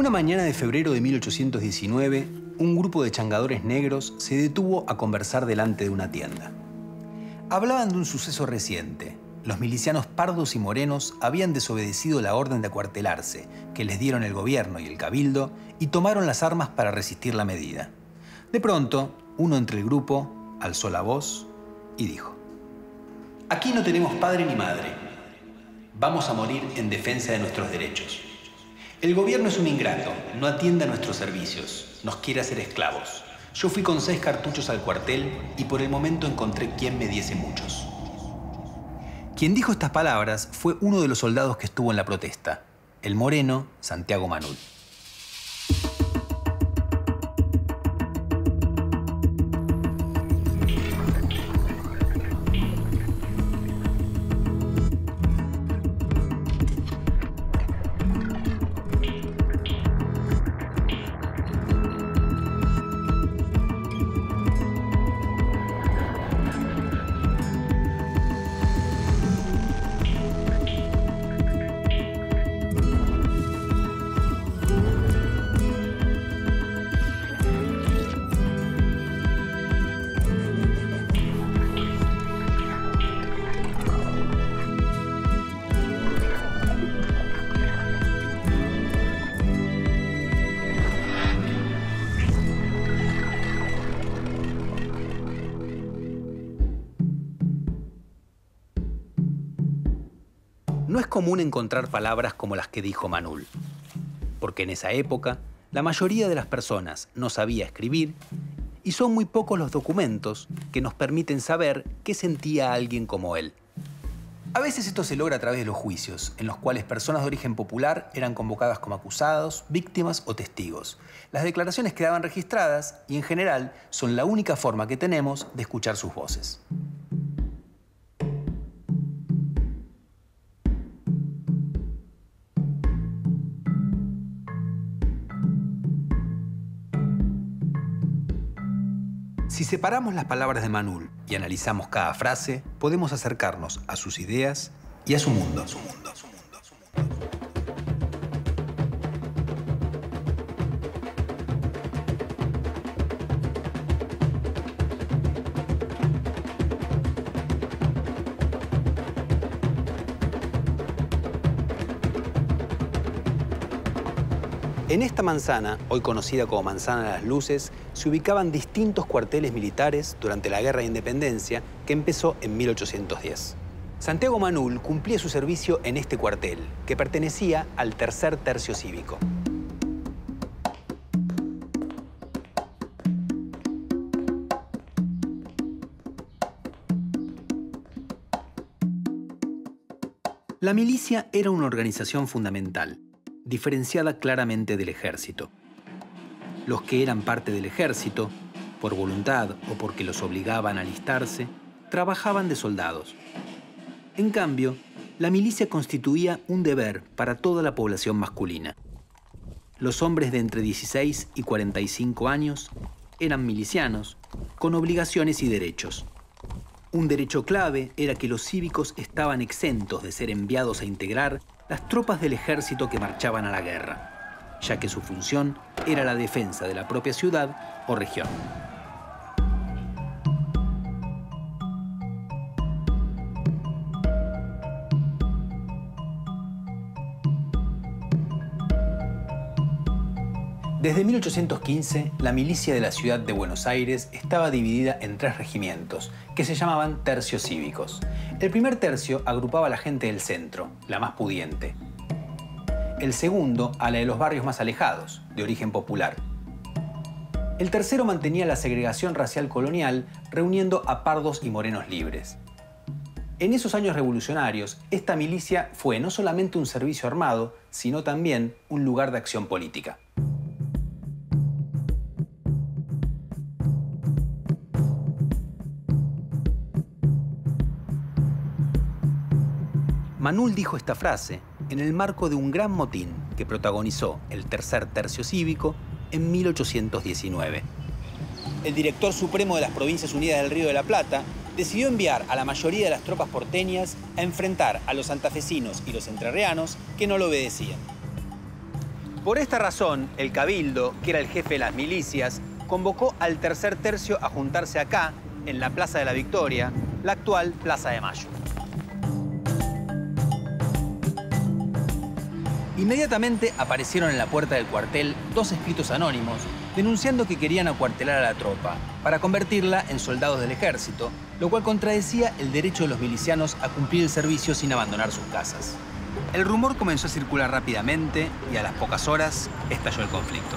Una mañana de febrero de 1819, un grupo de changadores negros se detuvo a conversar delante de una tienda. Hablaban de un suceso reciente. Los milicianos pardos y morenos habían desobedecido la orden de acuartelarse que les dieron el gobierno y el cabildo y tomaron las armas para resistir la medida. De pronto, uno entre el grupo alzó la voz y dijo: «Aquí no tenemos padre ni madre. Vamos a morir en defensa de nuestros derechos. El gobierno es un ingrato, no atiende a nuestros servicios, nos quiere hacer esclavos. Yo fui con 6 cartuchos al cuartel y por el momento encontré quien me diese muchos». Quien dijo estas palabras fue uno de los soldados que estuvo en la protesta, el moreno Santiago Manul. No es común encontrar palabras como las que dijo Manul, porque en esa época la mayoría de las personas no sabía escribir y son muy pocos los documentos que nos permiten saber qué sentía alguien como él. A veces esto se logra a través de los juicios, en los cuales personas de origen popular eran convocadas como acusados, víctimas o testigos. Las declaraciones quedaban registradas y en general son la única forma que tenemos de escuchar sus voces. Si separamos las palabras de Manul y analizamos cada frase, podemos acercarnos a sus ideas y a su mundo. En esta manzana, hoy conocida como Manzana de las Luces, se ubicaban distintos cuarteles militares durante la Guerra de Independencia que empezó en 1810. Santiago Manul cumplía su servicio en este cuartel, que pertenecía al Tercer Tercio Cívico. La milicia era una organización fundamental, diferenciada claramente del ejército. Los que eran parte del ejército, por voluntad o porque los obligaban a alistarse, trabajaban de soldados. En cambio, la milicia constituía un deber para toda la población masculina. Los hombres de entre 16 y 45 años eran milicianos, con obligaciones y derechos. Un derecho clave era que los cívicos estaban exentos de ser enviados a integrar las tropas del ejército que marchaban a la guerra, ya que su función era la defensa de la propia ciudad o región. Desde 1815, la milicia de la ciudad de Buenos Aires estaba dividida en 3 regimientos, que se llamaban tercios cívicos. El primer tercio agrupaba a la gente del centro, la más pudiente. El segundo a la de los barrios más alejados, de origen popular. El tercero mantenía la segregación racial colonial, reuniendo a pardos y morenos libres. En esos años revolucionarios, esta milicia fue no solamente un servicio armado, sino también un lugar de acción política. Manul dijo esta frase en el marco de un gran motín que protagonizó el Tercer Tercio Cívico en 1819. El director supremo de las Provincias Unidas del Río de la Plata decidió enviar a la mayoría de las tropas porteñas a enfrentar a los santafesinos y los entrerrianos que no lo obedecían. Por esta razón, el Cabildo, que era el jefe de las milicias, convocó al tercer tercio a juntarse acá, en la Plaza de la Victoria, la actual Plaza de Mayo. Inmediatamente aparecieron en la puerta del cuartel 2 escritos anónimos denunciando que querían acuartelar a la tropa para convertirla en soldados del ejército, lo cual contradecía el derecho de los milicianos a cumplir el servicio sin abandonar sus casas. El rumor comenzó a circular rápidamente y a las pocas horas estalló el conflicto.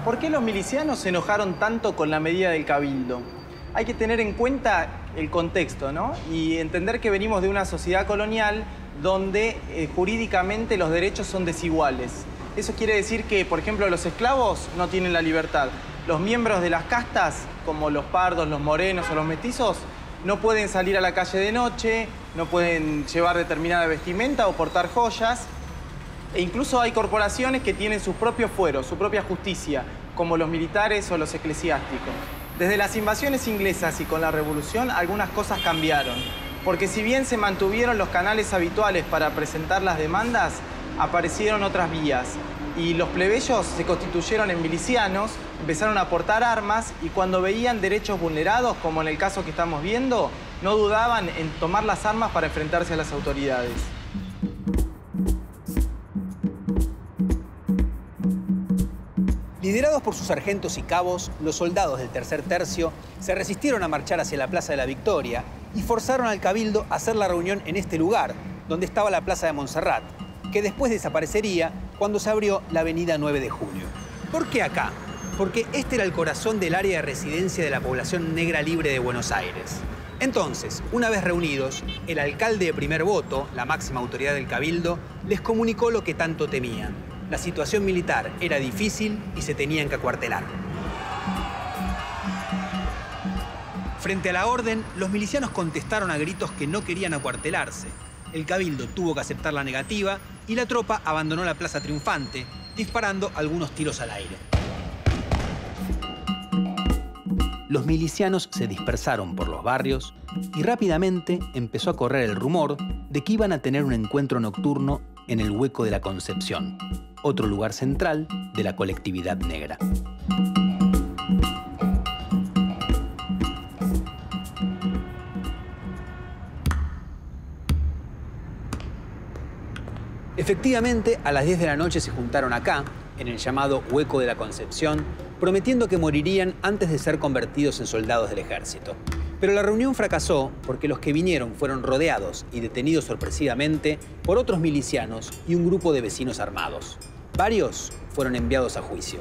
¿Por qué los milicianos se enojaron tanto con la medida del Cabildo? Hay que tener en cuenta el contexto, ¿no? Y entender que venimos de una sociedad colonial donde jurídicamente los derechos son desiguales. Eso quiere decir que, por ejemplo, los esclavos no tienen la libertad. Los miembros de las castas, como los pardos, los morenos o los mestizos, no pueden salir a la calle de noche, no pueden llevar determinada vestimenta o portar joyas. E incluso hay corporaciones que tienen sus propios fueros, su propia justicia, como los militares o los eclesiásticos. Desde las invasiones inglesas y con la Revolución, algunas cosas cambiaron. Porque si bien se mantuvieron los canales habituales para presentar las demandas, aparecieron otras vías. Y los plebeyos se constituyeron en milicianos, empezaron a portar armas y cuando veían derechos vulnerados, como en el caso que estamos viendo, no dudaban en tomar las armas para enfrentarse a las autoridades. Liderados por sus sargentos y cabos, los soldados del tercer tercio se resistieron a marchar hacia la Plaza de la Victoria y forzaron al Cabildo a hacer la reunión en este lugar, donde estaba la Plaza de Montserrat, que después desaparecería cuando se abrió la avenida 9 de Julio. ¿Por qué acá? Porque este era el corazón del área de residencia de la población negra libre de Buenos Aires. Entonces, una vez reunidos, el alcalde de primer voto, la máxima autoridad del Cabildo, les comunicó lo que tanto temían. La situación militar era difícil y se tenían que acuartelar. Frente a la orden, los milicianos contestaron a gritos que no querían acuartelarse. El Cabildo tuvo que aceptar la negativa y la tropa abandonó la plaza triunfante, disparando algunos tiros al aire. Los milicianos se dispersaron por los barrios y rápidamente empezó a correr el rumor de que iban a tener un encuentro nocturno en el Hueco de la Concepción, otro lugar central de la colectividad negra. Efectivamente, a las 10 de la noche se juntaron acá, en el llamado Hueco de la Concepción, prometiendo que morirían antes de ser convertidos en soldados del ejército. Pero la reunión fracasó porque los que vinieron fueron rodeados y detenidos sorpresivamente por otros milicianos y un grupo de vecinos armados. Varios fueron enviados a juicio.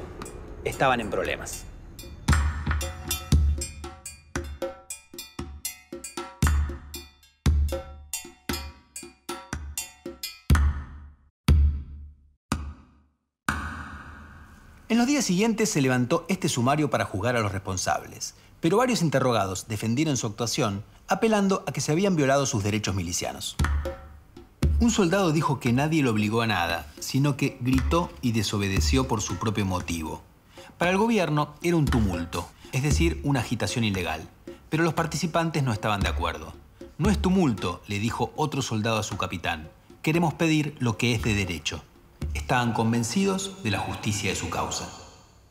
Estaban en problemas. En los días siguientes se levantó este sumario para juzgar a los responsables, pero varios interrogados defendieron su actuación apelando a que se habían violado sus derechos milicianos. Un soldado dijo que nadie lo obligó a nada, sino que gritó y desobedeció por su propio motivo. Para el gobierno era un tumulto, es decir, una agitación ilegal, pero los participantes no estaban de acuerdo. No es tumulto, le dijo otro soldado a su capitán. Queremos pedir lo que es de derecho. Estaban convencidos de la justicia de su causa.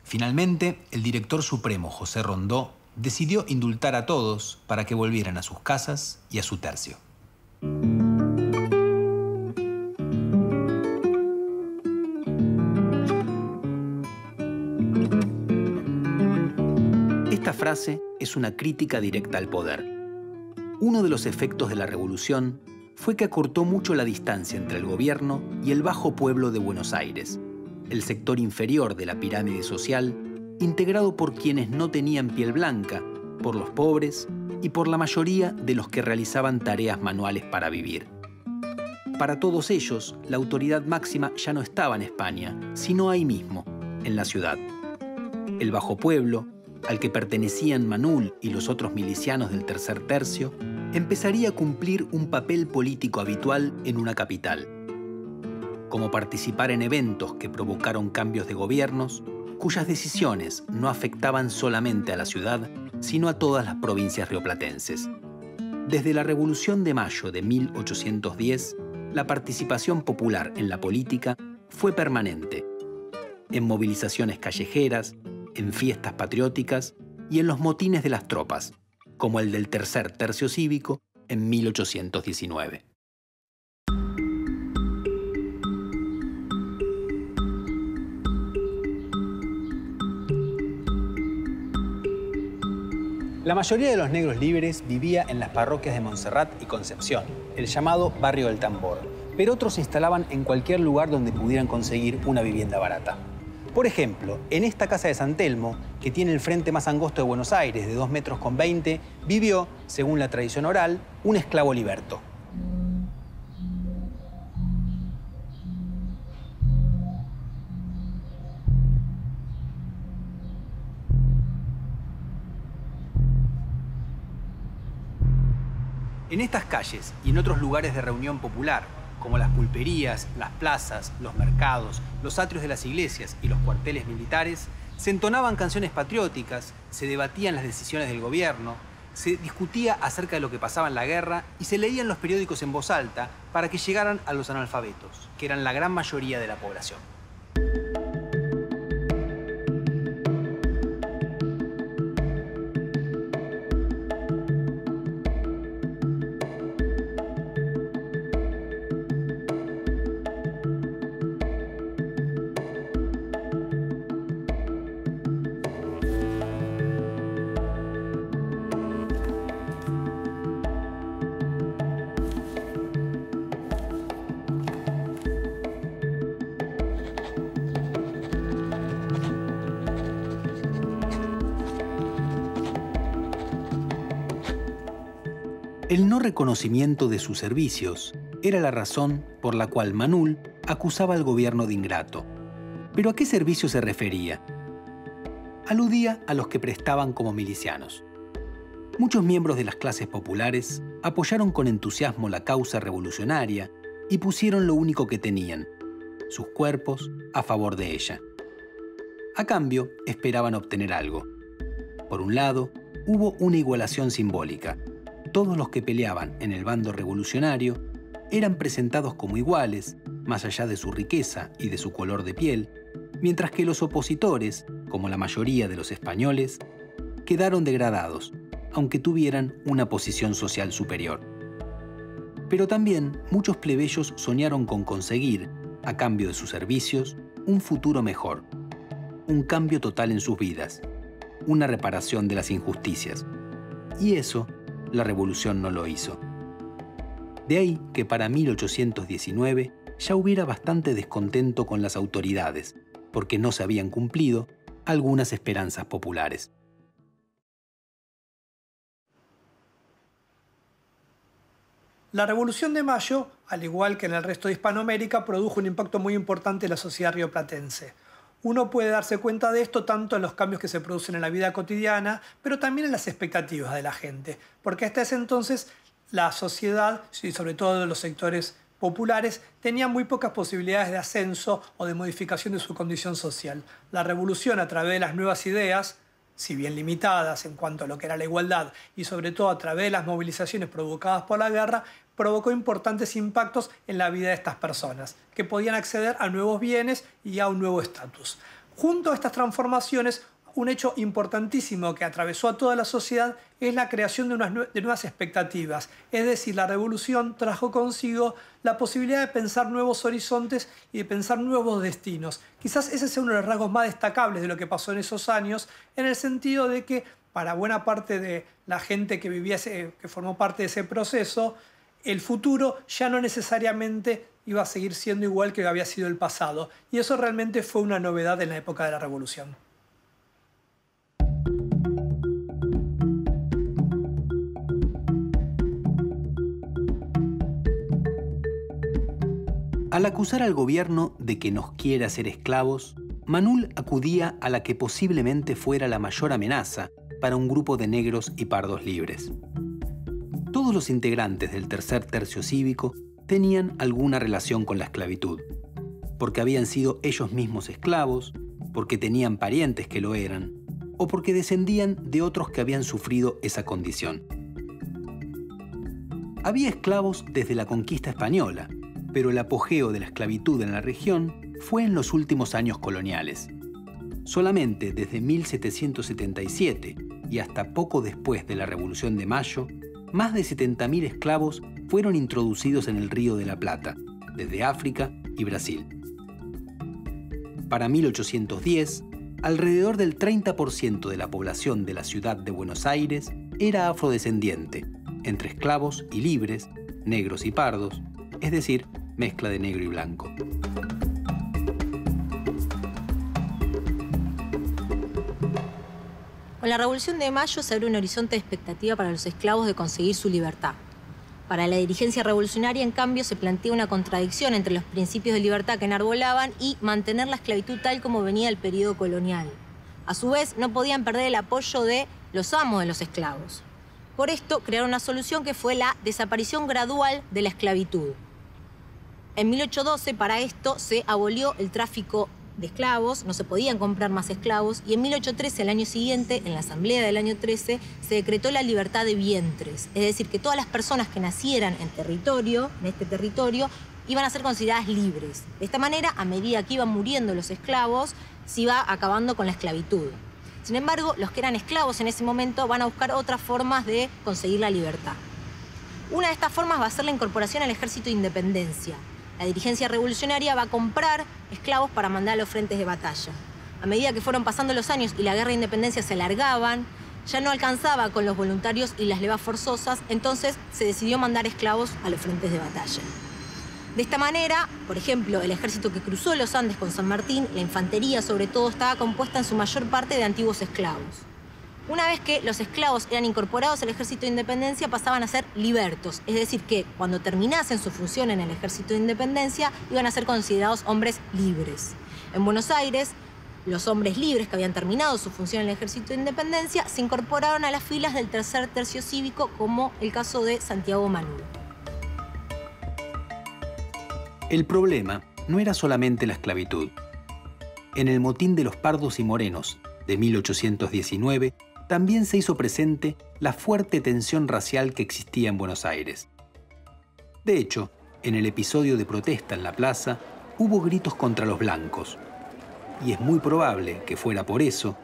Finalmente, el director supremo, José Rondó, decidió indultar a todos para que volvieran a sus casas y a su tercio. Esta frase es una crítica directa al poder. Uno de los efectos de la revolución fue que acortó mucho la distancia entre el gobierno y el bajo pueblo de Buenos Aires, el sector inferior de la pirámide social, integrado por quienes no tenían piel blanca, por los pobres y por la mayoría de los que realizaban tareas manuales para vivir. Para todos ellos, la autoridad máxima ya no estaba en España, sino ahí mismo, en la ciudad. El bajo pueblo, al que pertenecían Manul y los otros milicianos del tercer tercio, empezaría a cumplir un papel político habitual en una capital, como participar en eventos que provocaron cambios de gobiernos, cuyas decisiones no afectaban solamente a la ciudad, sino a todas las provincias rioplatenses. Desde la Revolución de Mayo de 1810, la participación popular en la política fue permanente, en movilizaciones callejeras, en fiestas patrióticas y en los motines de las tropas, como el del Tercer Tercio Cívico en 1819. La mayoría de los negros libres vivía en las parroquias de Montserrat y Concepción, el llamado Barrio del Tambor, pero otros se instalaban en cualquier lugar donde pudieran conseguir una vivienda barata. Por ejemplo, en esta casa de San Telmo, que tiene el frente más angosto de Buenos Aires, de 2,20 metros, vivió, según la tradición oral, un esclavo liberto. En estas calles y en otros lugares de reunión popular, como las pulperías, las plazas, los mercados, los atrios de las iglesias y los cuarteles militares, se entonaban canciones patrióticas, se debatían las decisiones del gobierno, se discutía acerca de lo que pasaba en la guerra y se leían los periódicos en voz alta para que llegaran a los analfabetos, que eran la gran mayoría de la población. El no reconocimiento de sus servicios era la razón por la cual Manul acusaba al gobierno de ingrato. ¿Pero a qué servicio se refería? Aludía a los que prestaban como milicianos. Muchos miembros de las clases populares apoyaron con entusiasmo la causa revolucionaria y pusieron lo único que tenían, sus cuerpos, a favor de ella. A cambio, esperaban obtener algo. Por un lado, hubo una igualación simbólica. Todos los que peleaban en el bando revolucionario eran presentados como iguales, más allá de su riqueza y de su color de piel, mientras que los opositores, como la mayoría de los españoles, quedaron degradados, aunque tuvieran una posición social superior. Pero también muchos plebeyos soñaron con conseguir, a cambio de sus servicios, un futuro mejor, un cambio total en sus vidas, una reparación de las injusticias. Y eso la revolución no lo hizo. De ahí que para 1819 ya hubiera bastante descontento con las autoridades, porque no se habían cumplido algunas esperanzas populares. La Revolución de Mayo, al igual que en el resto de Hispanoamérica, produjo un impacto muy importante en la sociedad rioplatense. Uno puede darse cuenta de esto tanto en los cambios que se producen en la vida cotidiana, pero también en las expectativas de la gente, porque hasta ese entonces la sociedad, y sobre todo los sectores populares, tenían muy pocas posibilidades de ascenso o de modificación de su condición social. La revolución, a través de las nuevas ideas, si bien limitadas en cuanto a lo que era la igualdad y sobre todo a través de las movilizaciones provocadas por la guerra, provocó importantes impactos en la vida de estas personas, que podían acceder a nuevos bienes y a un nuevo estatus. Junto a estas transformaciones, un hecho importantísimo que atravesó a toda la sociedad es la creación de nuevas expectativas. Es decir, la revolución trajo consigo la posibilidad de pensar nuevos horizontes y de pensar nuevos destinos. Quizás ese sea uno de los rasgos más destacables de lo que pasó en esos años, en el sentido de que para buena parte de la gente que vivía, que formó parte de ese proceso, el futuro ya no necesariamente iba a seguir siendo igual que había sido el pasado. Y eso realmente fue una novedad en la época de la revolución. Al acusar al gobierno de que nos quiere hacer esclavos, Manul acudía a la que posiblemente fuera la mayor amenaza para un grupo de negros y pardos libres. Todos los integrantes del Tercer Tercio Cívico tenían alguna relación con la esclavitud, porque habían sido ellos mismos esclavos, porque tenían parientes que lo eran, o porque descendían de otros que habían sufrido esa condición. Había esclavos desde la conquista española, pero el apogeo de la esclavitud en la región fue en los últimos años coloniales. Solamente desde 1777 y hasta poco después de la Revolución de Mayo, más de 70.000 esclavos fueron introducidos en el Río de la Plata, desde África y Brasil. Para 1810, alrededor del 30% de la población de la ciudad de Buenos Aires era afrodescendiente, entre esclavos y libres, negros y pardos, es decir, mezcla de negro y blanco. Con la Revolución de Mayo se abre un horizonte de expectativa para los esclavos de conseguir su libertad. Para la dirigencia revolucionaria, en cambio, se plantea una contradicción entre los principios de libertad que enarbolaban y mantener la esclavitud tal como venía del periodo colonial. A su vez, no podían perder el apoyo de los amos de los esclavos. Por esto, crearon una solución que fue la desaparición gradual de la esclavitud. En 1812, para esto, se abolió el tráfico de esclavos, no se podían comprar más esclavos, y en 1813, el año siguiente, en la asamblea del año 13, se decretó la libertad de vientres, es decir, que todas las personas que nacieran en este territorio, iban a ser consideradas libres. De esta manera, a medida que iban muriendo los esclavos, se iba acabando con la esclavitud. Sin embargo, los que eran esclavos en ese momento van a buscar otras formas de conseguir la libertad. Una de estas formas va a ser la incorporación al Ejército de Independencia. La dirigencia revolucionaria va a comprar esclavos para mandar a los frentes de batalla. A medida que fueron pasando los años y la guerra de independencia se alargaban, ya no alcanzaba con los voluntarios y las levas forzosas, entonces se decidió mandar esclavos a los frentes de batalla. De esta manera, por ejemplo, el ejército que cruzó los Andes con San Martín, la infantería sobre todo, estaba compuesta en su mayor parte de antiguos esclavos. Una vez que los esclavos eran incorporados al Ejército de Independencia, pasaban a ser libertos, es decir, que cuando terminasen su función en el Ejército de Independencia, iban a ser considerados hombres libres. En Buenos Aires, los hombres libres que habían terminado su función en el Ejército de Independencia se incorporaron a las filas del tercer tercio cívico, como el caso de Santiago Manul. El problema no era solamente la esclavitud. En el motín de los pardos y morenos de 1819, también se hizo presente la fuerte tensión racial que existía en Buenos Aires. De hecho, en el episodio de protesta en la plaza, hubo gritos contra los blancos. Y es muy probable que fuera por eso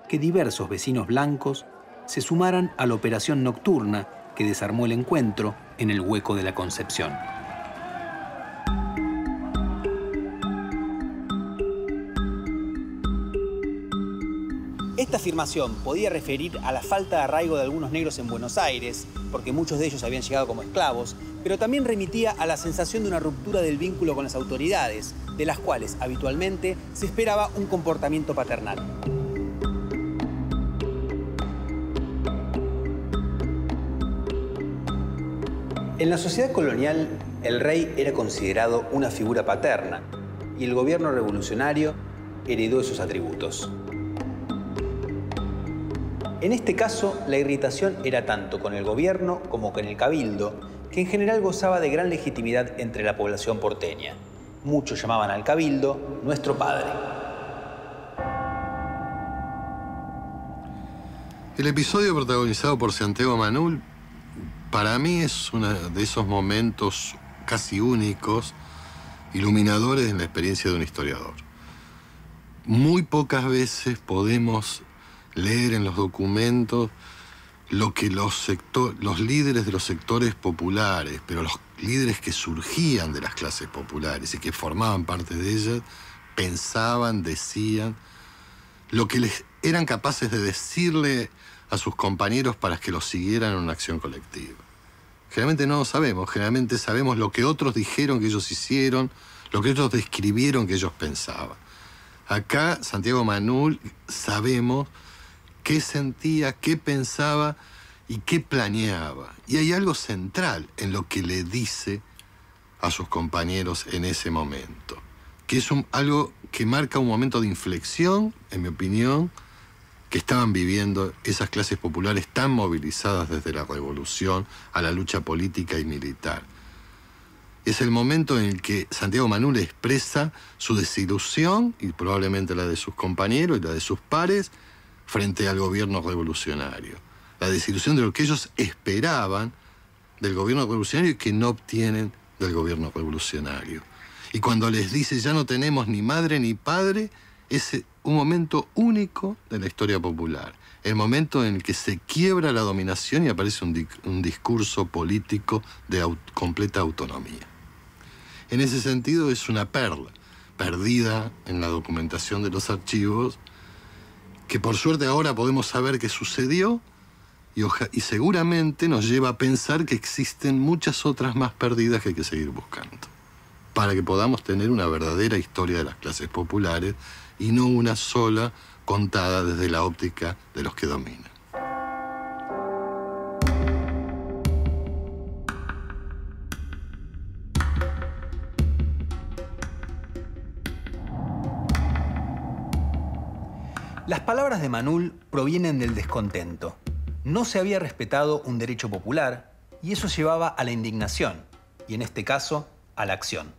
que diversos vecinos blancos se sumaran a la operación nocturna que desarmó el encuentro en el Hueco de la Concepción. Esta afirmación podía referir a la falta de arraigo de algunos negros en Buenos Aires, porque muchos de ellos habían llegado como esclavos, pero también remitía a la sensación de una ruptura del vínculo con las autoridades, de las cuales habitualmente se esperaba un comportamiento paternal. En la sociedad colonial, el rey era considerado una figura paterna y el gobierno revolucionario heredó esos atributos. En este caso, la irritación era tanto con el gobierno como con el cabildo, que en general gozaba de gran legitimidad entre la población porteña. Muchos llamaban al cabildo nuestro padre. El episodio protagonizado por Santiago Manul, para mí es uno de esos momentos casi únicos, iluminadores en la experiencia de un historiador. Muy pocas veces podemos leer en los documentos lo que los líderes de los sectores populares, pero los líderes que surgían de las clases populares y que formaban parte de ellas, pensaban, decían, lo que les eran capaces de decirle a sus compañeros para que los siguieran en una acción colectiva. Generalmente no lo sabemos, generalmente sabemos lo que otros dijeron que ellos hicieron, lo que otros describieron que ellos pensaban. Acá, Santiago Manul, sabemos qué sentía, qué pensaba y qué planeaba. Y hay algo central en lo que le dice a sus compañeros en ese momento, que es algo que marca un momento de inflexión, en mi opinión, que estaban viviendo esas clases populares tan movilizadas desde la revolución a la lucha política y militar. Es el momento en el que Santiago Manul expresa su desilusión, y probablemente la de sus compañeros y la de sus pares, frente al gobierno revolucionario. La desilusión de lo que ellos esperaban del gobierno revolucionario y que no obtienen del gobierno revolucionario. Y cuando les dice ya no tenemos ni madre ni padre, es un momento único de la historia popular. El momento en el que se quiebra la dominación y aparece un discurso político de completa autonomía. En ese sentido es una perla, perdida en la documentación de los archivos, que por suerte ahora podemos saber qué sucedió y seguramente nos lleva a pensar que existen muchas otras más perdidas que hay que seguir buscando, para que podamos tener una verdadera historia de las clases populares y no una sola contada desde la óptica de los que dominan. Las palabras de Manul provienen del descontento. No se había respetado un derecho popular y eso llevaba a la indignación, y en este caso, a la acción.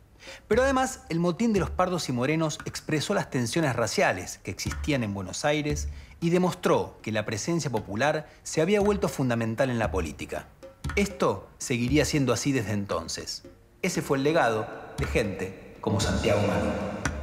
Pero además, el motín de los pardos y morenos expresó las tensiones raciales que existían en Buenos Aires y demostró que la presencia popular se había vuelto fundamental en la política. Esto seguiría siendo así desde entonces. Ese fue el legado de gente como Santiago Manul.